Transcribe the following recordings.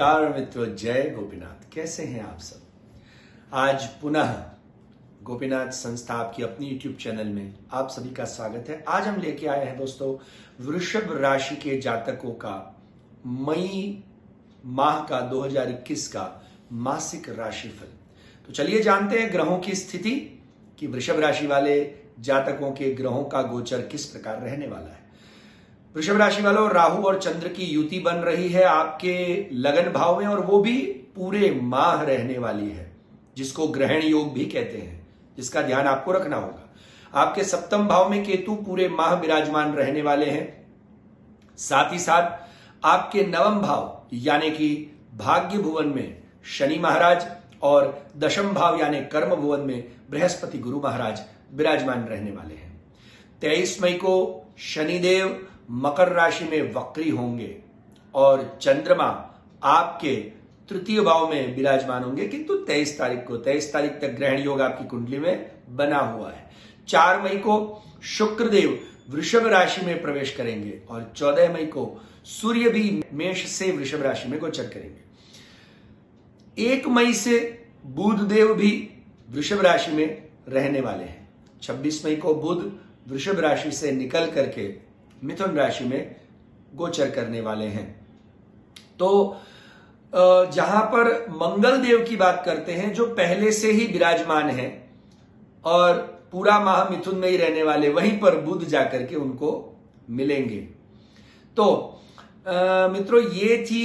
नमस्कार मित्रों, जय गोपीनाथ। कैसे हैं आप सब? आज पुनः गोपीनाथ संस्था आपकी अपनी YouTube चैनल में आप सभी का स्वागत है। आज हम लेके आए हैं दोस्तों वृषभ राशि के जातकों का मई माह का 2021 का मासिक राशिफल। तो चलिए जानते हैं ग्रहों की स्थिति कि वृषभ राशि वाले जातकों के ग्रहों का गोचर किस प्रकार रहने वाला है। वृषभ राशि वालों, राहु और चंद्र की युति बन रही है आपके लगन भाव में, और वो भी पूरे माह रहने वाली है, जिसको ग्रहण योग भी कहते हैं, जिसका ध्यान आपको रखना होगा। आपके सप्तम भाव में केतु पूरे माह विराजमान रहने वाले हैं। साथ ही साथ आपके नवम भाव यानी कि भाग्य भुवन में शनि महाराज और दशम भाव यानी कर्म भुवन में बृहस्पति गुरु महाराज विराजमान रहने वाले हैं। 23 मई को शनिदेव मकर राशि में वक्री होंगे और चंद्रमा आपके तृतीय भाव में विराजमान होंगे, किंतु 23 तारीख तक ग्रहण योग आपकी कुंडली में बना हुआ है। 4 मई को शुक्रदेव वृषभ राशि में प्रवेश करेंगे और 14 मई को सूर्य भी मेष से वृषभ राशि में गोचर करेंगे। 1 मई से बुधदेव भी वृषभ राशि में रहने वाले हैं। 26 मई को बुध वृषभ राशि से निकल करके मिथुन राशि में गोचर करने वाले हैं। तो जहां पर मंगल देव की बात करते हैं, जो पहले से ही विराजमान है और पूरा माह मिथुन में ही रहने वाले, वहीं पर बुध जाकर के उनको मिलेंगे। तो मित्रों, ये थी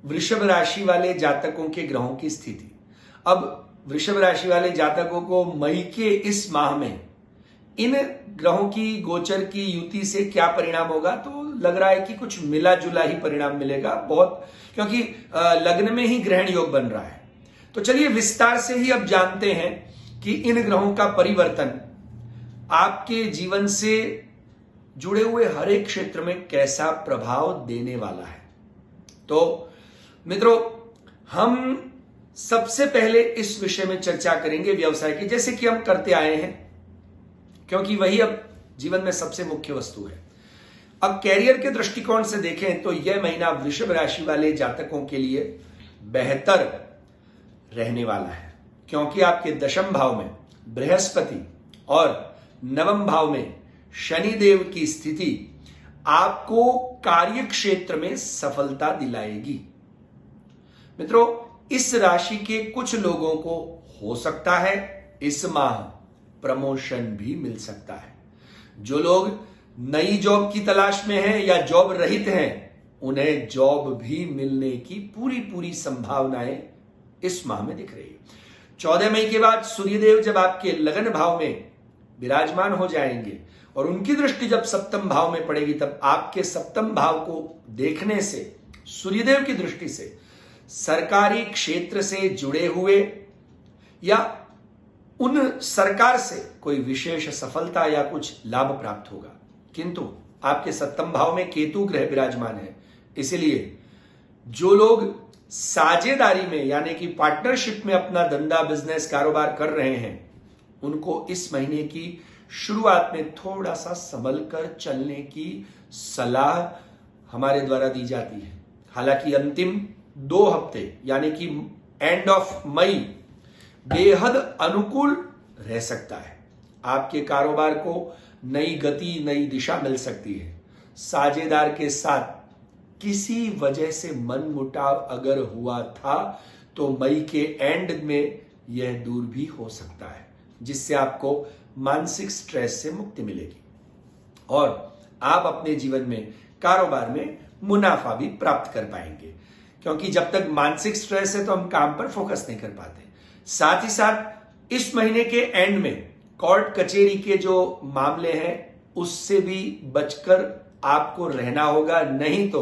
वृषभ राशि वाले जातकों के ग्रहों की स्थिति। अब वृषभ राशि वाले जातकों को मई के इस माह में इन ग्रहों की गोचर की युति से क्या परिणाम होगा, तो लग रहा है कि कुछ मिला जुला ही परिणाम मिलेगा बहुत, क्योंकि लग्न में ही ग्रहण योग बन रहा है। तो चलिए विस्तार से ही अब जानते हैं कि इन ग्रहों का परिवर्तन आपके जीवन से जुड़े हुए हर एक क्षेत्र में कैसा प्रभाव देने वाला है। तो मित्रों, हम सबसे पहले इस विषय में चर्चा करेंगे व्यवसाय की, जैसे कि हम करते आए हैं, क्योंकि वही अब जीवन में सबसे मुख्य वस्तु है। अब कैरियर के दृष्टिकोण से देखें तो यह महीना वृषभ राशि वाले जातकों के लिए बेहतर रहने वाला है, क्योंकि आपके दशम भाव में बृहस्पति और नवम भाव में शनि देव की स्थिति आपको कार्य क्षेत्र में सफलता दिलाएगी। मित्रों, इस राशि के कुछ लोगों को हो सकता है इस माह प्रमोशन भी मिल सकता है। जो लोग नई जॉब की तलाश में हैं या जॉब रहित हैं, उन्हें जॉब भी मिलने की पूरी संभावनाएं इस माह में दिख रही है। 14 मई के बाद सूर्यदेव जब आपके लगन भाव में विराजमान हो जाएंगे और उनकी दृष्टि जब सप्तम भाव में पड़ेगी, तब आपके सप्तम भाव को देखने से, सूर्यदेव की दृष्टि से, सरकारी क्षेत्र से जुड़े हुए या उन सरकार से कोई विशेष सफलता या कुछ लाभ प्राप्त होगा। किंतु आपके सप्तम भाव में केतु ग्रह विराजमान है, इसलिए जो लोग साझेदारी में यानी कि पार्टनरशिप में अपना धंधा, बिजनेस, कारोबार कर रहे हैं, उनको इस महीने की शुरुआत में थोड़ा सा संभल कर चलने की सलाह हमारे द्वारा दी जाती है। हालांकि अंतिम 2 हफ्ते यानी कि एंड ऑफ मई बेहद अनुकूल रह सकता है। आपके कारोबार को नई गति, नई दिशा मिल सकती है। साझेदार के साथ किसी वजह से मनमुटाव अगर हुआ था, तो मई के एंड में यह दूर भी हो सकता है, जिससे आपको मानसिक स्ट्रेस से मुक्ति मिलेगी और आप अपने जीवन में, कारोबार में मुनाफा भी प्राप्त कर पाएंगे, क्योंकि जब तक मानसिक स्ट्रेस है तो हम काम पर फोकस नहीं कर पाते। साथ ही साथ इस महीने के एंड में कोर्ट कचहरी के जो मामले हैं, उससे भी बचकर आपको रहना होगा, नहीं तो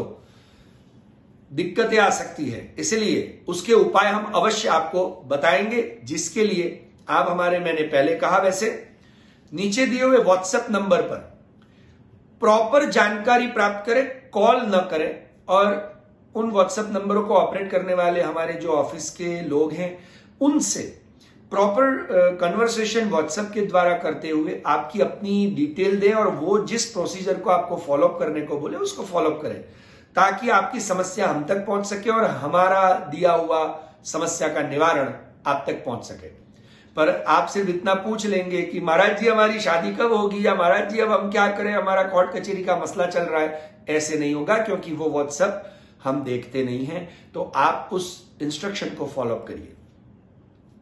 दिक्कतें आ सकती है। इसलिए उसके उपाय हम अवश्य आपको बताएंगे, जिसके लिए आप हमारे, मैंने पहले कहा वैसे, नीचे दिए हुए व्हाट्सएप नंबर पर प्रॉपर जानकारी प्राप्त करें, कॉल न करें। और उन व्हाट्सएप नंबरों को ऑपरेट करने वाले हमारे जो ऑफिस के लोग हैं, उनसे प्रॉपर कन्वर्सेशन व्हाट्सएप के द्वारा करते हुए आपकी अपनी डिटेल दें और वो जिस प्रोसीजर को आपको फॉलोअप करने को बोले उसको फॉलोअप करें, ताकि आपकी समस्या हम तक पहुंच सके और हमारा दिया हुआ समस्या का निवारण आप तक पहुंच सके। पर आप सिर्फ इतना पूछ लेंगे कि महाराज जी हमारी शादी कब होगी, या महाराज जी अब हम क्या करें, हमारा कोर्ट कचहरी का मसला चल रहा है, ऐसे नहीं होगा, क्योंकि वो व्हाट्सएप हम देखते नहीं हैं। तो आप उस इंस्ट्रक्शन को फॉलो अप करिए,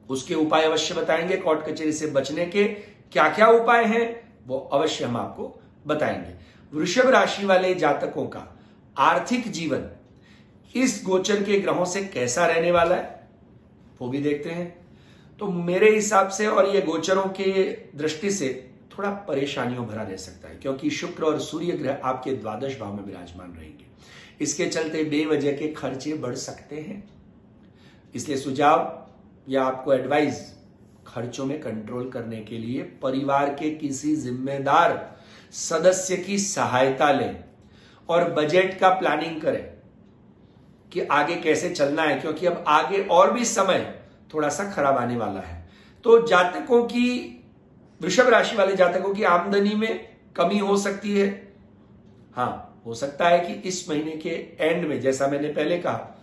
उसके उपाय अवश्य बताएंगे। कोर्ट कचहरी से बचने के क्या क्या उपाय हैं वो अवश्य हम आपको बताएंगे। वृषभ राशि वाले जातकों का आर्थिक जीवन इस गोचर के ग्रहों से कैसा रहने वाला है वो भी देखते हैं। तो मेरे हिसाब से और ये गोचरों के दृष्टि से थोड़ा परेशानियों भरा रह सकता है, क्योंकि शुक्र और सूर्य ग्रह आपके द्वादश भाव में विराजमान रहेंगे। इसके चलते बेवजह के खर्चे बढ़ सकते हैं, इसलिए सुझाव या आपको एडवाइस, खर्चों में कंट्रोल करने के लिए परिवार के किसी जिम्मेदार सदस्य की सहायता लें और बजट का प्लानिंग करें कि आगे कैसे चलना है, क्योंकि अब आगे और भी समय थोड़ा सा खराब आने वाला है। तो जातकों की, वृषभ राशि वाले जातकों की आमदनी में कमी हो सकती है। हाँ, हो सकता है कि इस महीने के एंड में, जैसा मैंने पहले कहा,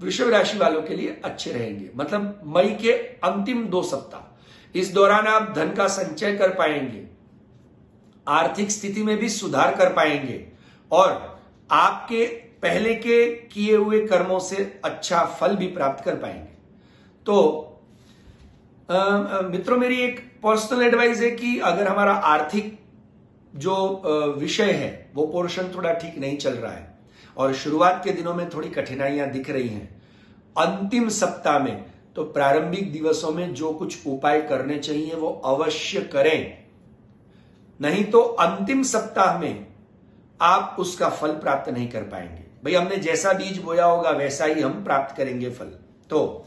वृषभ राशि वालों के लिए अच्छे रहेंगे, मतलब मई के अंतिम 2 सप्ताह। इस दौरान आप धन का संचय कर पाएंगे, आर्थिक स्थिति में भी सुधार कर पाएंगे और आपके पहले के किए हुए कर्मों से अच्छा फल भी प्राप्त कर पाएंगे। तो मित्रों, मेरी एक पर्सनल एडवाइस है कि अगर हमारा आर्थिक जो विषय है वो पोर्शन थोड़ा ठीक नहीं चल रहा है और शुरुआत के दिनों में थोड़ी कठिनाइयां दिख रही हैं, अंतिम सप्ताह में तो प्रारंभिक दिवसों में जो कुछ उपाय करने चाहिए वो अवश्य करें, नहीं तो अंतिम सप्ताह में आप उसका फल प्राप्त नहीं कर पाएंगे। भाई, हमने जैसा बीज बोया होगा वैसा ही हम प्राप्त करेंगे फल। तो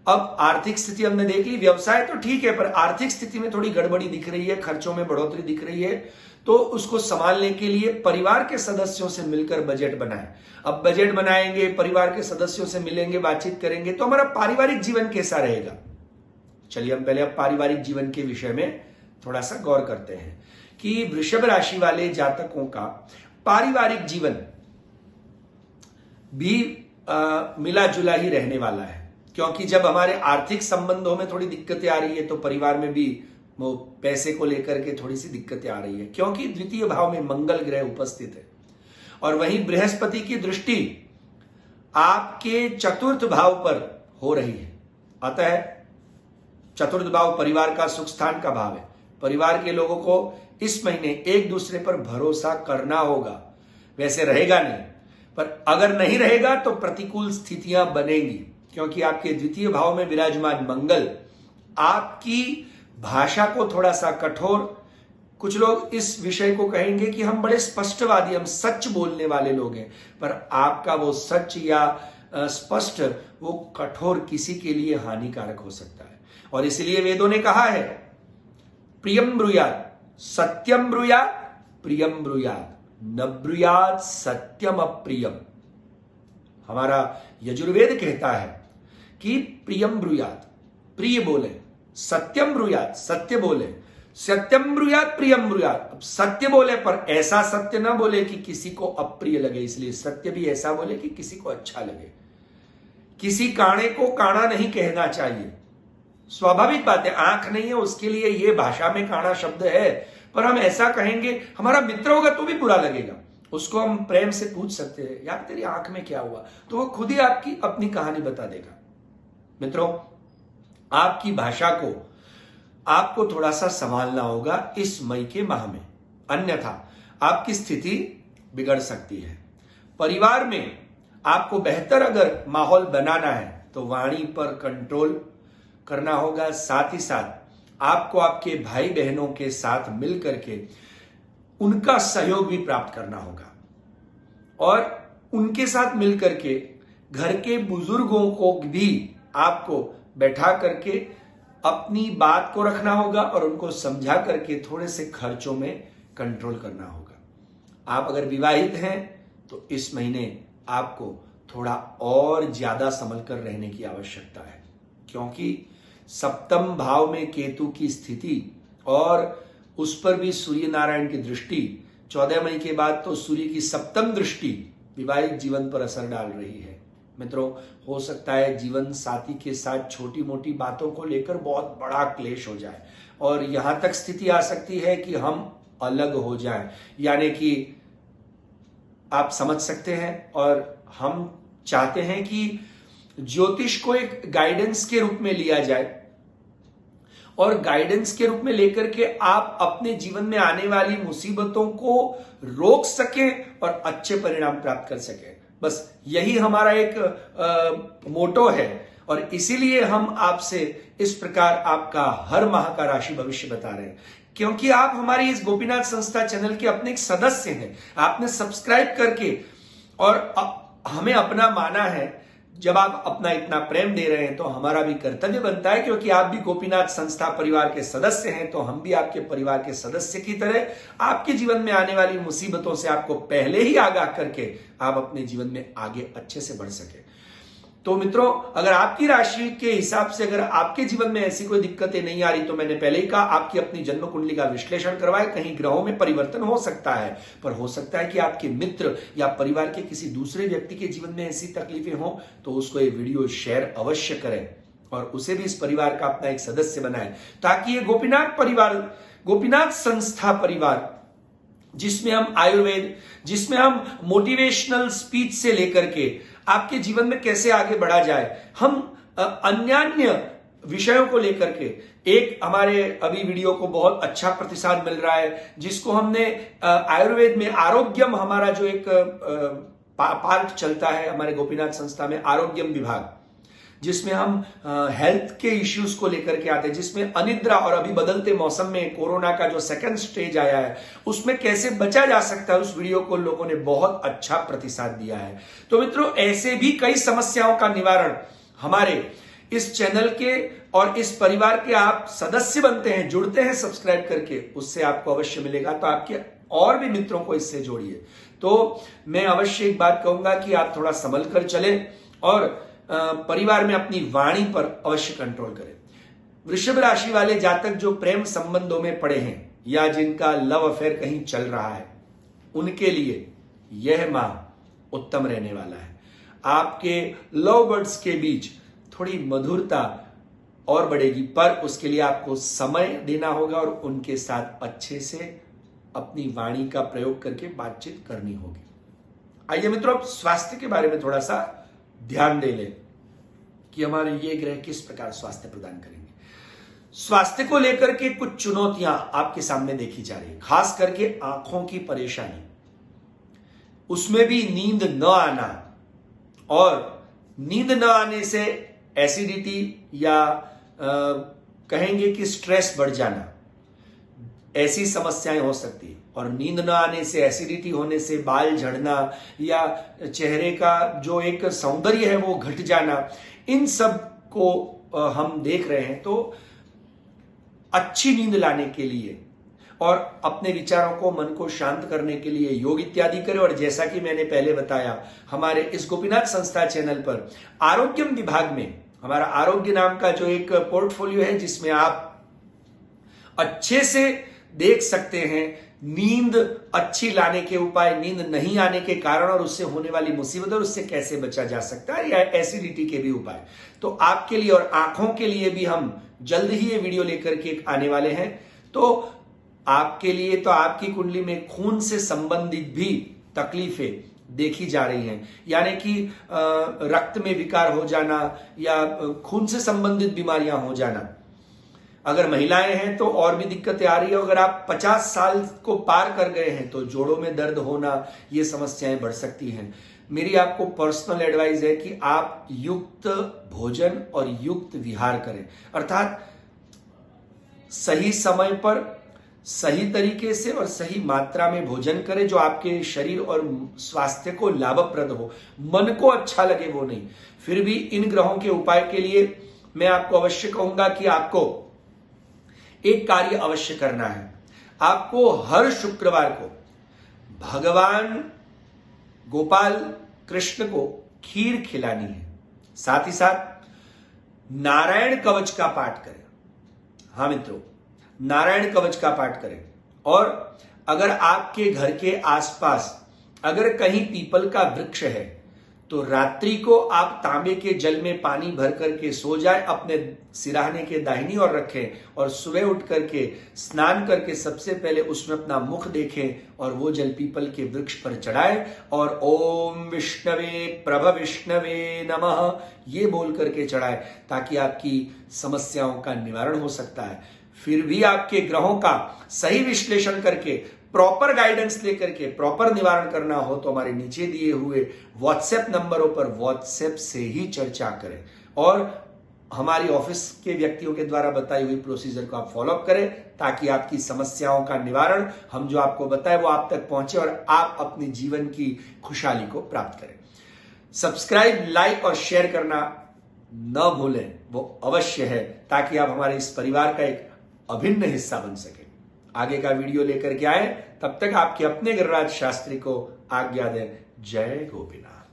अब आर्थिक स्थिति हमने देख ली, व्यवसाय तो ठीक है पर आर्थिक स्थिति में थोड़ी गड़बड़ी दिख रही है, खर्चों में बढ़ोतरी दिख रही है। तो उसको संभालने के लिए परिवार के सदस्यों से मिलकर बजट बनाएं। अब बजट बनाएंगे, परिवार के सदस्यों से मिलेंगे, बातचीत करेंगे, तो हमारा पारिवारिक जीवन कैसा रहेगा। चलिए हम पहले अब पारिवारिक जीवन के विषय में थोड़ा सा गौर करते हैं कि वृषभ राशि वाले जातकों का पारिवारिक जीवन भी मिला जुला ही रहने वाला है, क्योंकि जब हमारे आर्थिक संबंधों में थोड़ी दिक्कतें आ रही है तो परिवार में भी वो पैसे को लेकर के थोड़ी सी दिक्कतें आ रही है, क्योंकि द्वितीय भाव में मंगल ग्रह उपस्थित है और वहीं बृहस्पति की दृष्टि आपके चतुर्थ भाव पर हो रही है। अतः चतुर्थ भाव परिवार का सुख स्थान का भाव है। परिवार के लोगों को इस महीने एक दूसरे पर भरोसा करना होगा। वैसे रहेगा नहीं, पर अगर नहीं रहेगा तो प्रतिकूल स्थितियां बनेंगी, क्योंकि आपके द्वितीय भाव में विराजमान मंगल आपकी भाषा को थोड़ा सा कठोर, कुछ लोग इस विषय को कहेंगे कि हम बड़े स्पष्टवादी, हम सच बोलने वाले लोग हैं, पर आपका वो सच या स्पष्ट वो कठोर किसी के लिए हानिकारक हो सकता है। और इसलिए वेदों ने कहा है, प्रियम ब्रूयात सत्यम ब्रूयात प्रियम ब्रूयात न ब्रूयात सत्यम अप्रियम। हमारा यजुर्वेद कहता है कि प्रियम ब्रूयात, प्रिय बोले, सत्यम ब्रूयात, सत्य बोले, सत्यम ब्रूयात प्रियम ब्रूयात। अब सत्य बोले पर ऐसा सत्य ना बोले कि किसी को अप्रिय लगे, इसलिए सत्य भी ऐसा बोले कि किसी को अच्छा लगे। किसी काणे को काणा नहीं कहना चाहिए, स्वाभाविक बात है, आंख नहीं है उसके लिए ये भाषा में काणा शब्द है, पर हम ऐसा कहेंगे, हमारा मित्र होगा तो भी बुरा लगेगा, उसको हम प्रेम से पूछ सकते हैं, यार तेरी आंख में क्या हुआ, तो वो खुद ही आपकी अपनी कहानी बता देगा। मित्रों, आपकी भाषा को आपको थोड़ा सा संभालना होगा इस मई के माह में, अन्यथा आपकी स्थिति बिगड़ सकती है। परिवार में आपको बेहतर अगर माहौल बनाना है तो वाणी पर कंट्रोल करना होगा। साथ ही साथ आपको आपके भाई बहनों के साथ मिलकर के उनका सहयोग भी प्राप्त करना होगा और उनके साथ मिलकर के घर के बुजुर्गों को भी आपको बैठा करके अपनी बात को रखना होगा और उनको समझा करके थोड़े से खर्चों में कंट्रोल करना होगा। आप अगर विवाहित हैं तो इस महीने आपको थोड़ा और ज्यादा संभल कर रहने की आवश्यकता है, क्योंकि सप्तम भाव में केतु की स्थिति और उस पर भी सूर्य नारायण की दृष्टि, 14 मई के बाद तो सूर्य की सप्तम दृष्टि वैवाहिक जीवन पर असर डाल रही है। मित्रों, हो सकता है जीवन साथी के साथ छोटी मोटी बातों को लेकर बहुत बड़ा क्लेश हो जाए और यहां तक स्थिति आ सकती है कि हम अलग हो जाएं, यानी कि आप समझ सकते हैं। और हम चाहते हैं कि ज्योतिष को एक गाइडेंस के रूप में लिया जाए और गाइडेंस के रूप में लेकर के आप अपने जीवन में आने वाली मुसीबतों को रोक सकें और अच्छे परिणाम प्राप्त कर सकें। बस यही हमारा एक मोटो है और इसीलिए हम आपसे इस प्रकार आपका हर माह का राशि भविष्य बता रहे हैं, क्योंकि आप हमारी इस गोपीनाथ संस्था चैनल के अपने एक सदस्य हैं। आपने सब्सक्राइब करके और हमें अपना माना है। जब आप अपना इतना प्रेम दे रहे हैं तो हमारा भी कर्तव्य बनता है, क्योंकि आप भी गोपीनाथ संस्था परिवार के सदस्य हैं, तो हम भी आपके परिवार के सदस्य की तरह आपके जीवन में आने वाली मुसीबतों से आपको पहले ही आगाह करके आप अपने जीवन में आगे अच्छे से बढ़ सके। तो मित्रों, अगर आपकी राशि के हिसाब से अगर आपके जीवन में ऐसी कोई दिक्कतें नहीं आ रही, तो मैंने पहले ही कहा आपकी अपनी जन्म कुंडली का विश्लेषण करवाए। कहीं ग्रहों में परिवर्तन हो सकता है, पर हो सकता है कि आपके मित्र या परिवार के किसी दूसरे व्यक्ति के जीवन में ऐसी तकलीफें हो, तो उसको ये वीडियो शेयर अवश्य करें और उसे भी इस परिवार का अपना एक सदस्य बनाएं, ताकि ये गोपीनाथ परिवार, गोपीनाथ संस्था परिवार, जिसमें हम आयुर्वेद, जिसमें हम मोटिवेशनल स्पीच से लेकर के आपके जीवन में कैसे आगे बढ़ा जाए, हम अन्य विषयों को लेकर के एक हमारे अभी वीडियो को बहुत अच्छा प्रतिसाद मिल रहा है, जिसको हमने आयुर्वेद में आरोग्यम, हमारा जो एक पार्ट चलता है हमारे गोपीनाथ संस्था में, आरोग्यम विभाग, जिसमें हम हेल्थ के इश्यूज को लेकर के आते हैं, जिसमें अनिद्रा और अभी बदलते मौसम में कोरोना का जो सेकंड स्टेज आया है उसमें कैसे बचा जा सकता है, उस वीडियो को लोगों ने बहुत अच्छा प्रतिसाद दिया है। तो मित्रों, ऐसे भी कई समस्याओं का निवारण हमारे इस चैनल के और इस परिवार के आप सदस्य बनते हैं, जुड़ते हैं सब्सक्राइब करके, उससे आपको अवश्य मिलेगा। तो आपके और भी मित्रों को इससे जोड़िए। तो मैं अवश्य एक बात कहूंगा कि आप थोड़ा संभल कर चलें और परिवार में अपनी वाणी पर अवश्य कंट्रोल करें। वृषभ राशि वाले जातक जो प्रेम संबंधों में पड़े हैं या जिनका लव अफेयर कहीं चल रहा है, उनके लिए यह माह उत्तम रहने वाला है। आपके लव बर्ड्स के बीच थोड़ी मधुरता और बढ़ेगी, पर उसके लिए आपको समय देना होगा और उनके साथ अच्छे से अपनी वाणी का प्रयोग करके बातचीत करनी होगी। आइए मित्रों, अब स्वास्थ्य के बारे में थोड़ा सा ध्यान दे लें कि हमारे ये ग्रह किस प्रकार स्वास्थ्य प्रदान करेंगे। स्वास्थ्य को लेकर के कुछ चुनौतियां आपके सामने देखी जा रही है, खास करके आंखों की परेशानी, उसमें भी नींद न आना और नींद न आने से एसिडिटी या कहेंगे कि स्ट्रेस बढ़ जाना, ऐसी समस्याएं हो सकती है। और नींद न आने से, एसिडिटी होने से बाल झड़ना या चेहरे का जो एक सौंदर्य है वो घट जाना, इन सब को हम देख रहे हैं। तो अच्छी नींद लाने के लिए और अपने विचारों को, मन को शांत करने के लिए योग इत्यादि करें। और जैसा कि मैंने पहले बताया, हमारे इस गोपीनाथ संस्था चैनल पर आरोग्यम विभाग में हमारा आरोग्य नाम का जो एक पोर्टफोलियो है, जिसमें आप अच्छे से देख सकते हैं नींद अच्छी लाने के उपाय, नींद नहीं आने के कारण और उससे होने वाली मुसीबत और उससे कैसे बचा जा सकता है, या एसिडिटी के भी उपाय। तो आपके लिए और आंखों के लिए भी हम जल्द ही ये वीडियो लेकर के आने वाले हैं। तो आपके लिए, तो आपकी कुंडली में खून से संबंधित भी तकलीफें देखी जा रही हैं, यानी कि रक्त में विकार हो जाना या खून से संबंधित बीमारियां हो जाना। अगर महिलाएं हैं तो और भी दिक्कतें आ रही है। अगर आप 50 साल को पार कर गए हैं तो जोड़ों में दर्द होना, ये समस्याएं बढ़ सकती हैं। मेरी आपको पर्सनल एडवाइस है कि आप युक्त भोजन और युक्त विहार करें, अर्थात सही समय पर, सही तरीके से और सही मात्रा में भोजन करें, जो आपके शरीर और स्वास्थ्य को लाभप्रद हो, मन को अच्छा लगे वो नहीं। फिर भी इन ग्रहों के उपाय के लिए मैं आपको अवश्य कहूंगा कि आपको एक कार्य अवश्य करना है। आपको हर शुक्रवार को भगवान गोपाल कृष्ण को खीर खिलानी है, साथ ही साथ नारायण कवच का पाठ करें। हाँ मित्रों, नारायण कवच का पाठ करें। और अगर आपके घर के आसपास अगर कहीं पीपल का वृक्ष है तो रात्रि को आप तांबे के जल में पानी भर करके सो जाए, अपने सिराहने के दाहिनी ओर रखें और सुबह उठ करके स्नान करके सबसे पहले उसमें अपना मुख देखें और वो जल पीपल के वृक्ष पर चढ़ाए और ओम विष्णवे प्रभ विष्णवे नमः ये बोल करके चढ़ाए, ताकि आपकी समस्याओं का निवारण हो सकता है। फिर भी आपके ग्रहों का सही विश्लेषण करके प्रॉपर गाइडेंस लेकर के प्रॉपर निवारण करना हो तो हमारे नीचे दिए हुए व्हाट्सएप नंबरों पर व्हाट्सएप से ही चर्चा करें और हमारी ऑफिस के व्यक्तियों के द्वारा बताई हुई प्रोसीजर को आप फॉलोअप करें, ताकि आपकी समस्याओं का निवारण हम जो आपको बताए वो आप तक पहुंचे और आप अपने जीवन की खुशहाली को प्राप्त करें। सब्सक्राइब, लाइक और शेयर करना न भूलें, वो अवश्य है, ताकि आप हमारे इस परिवार का एक अभिन्न हिस्सा बन सके। आगे का वीडियो लेकर के आए, तब तक आपके अपने गिरिराज शास्त्री को आज्ञा दें। जय गोपीनाथ।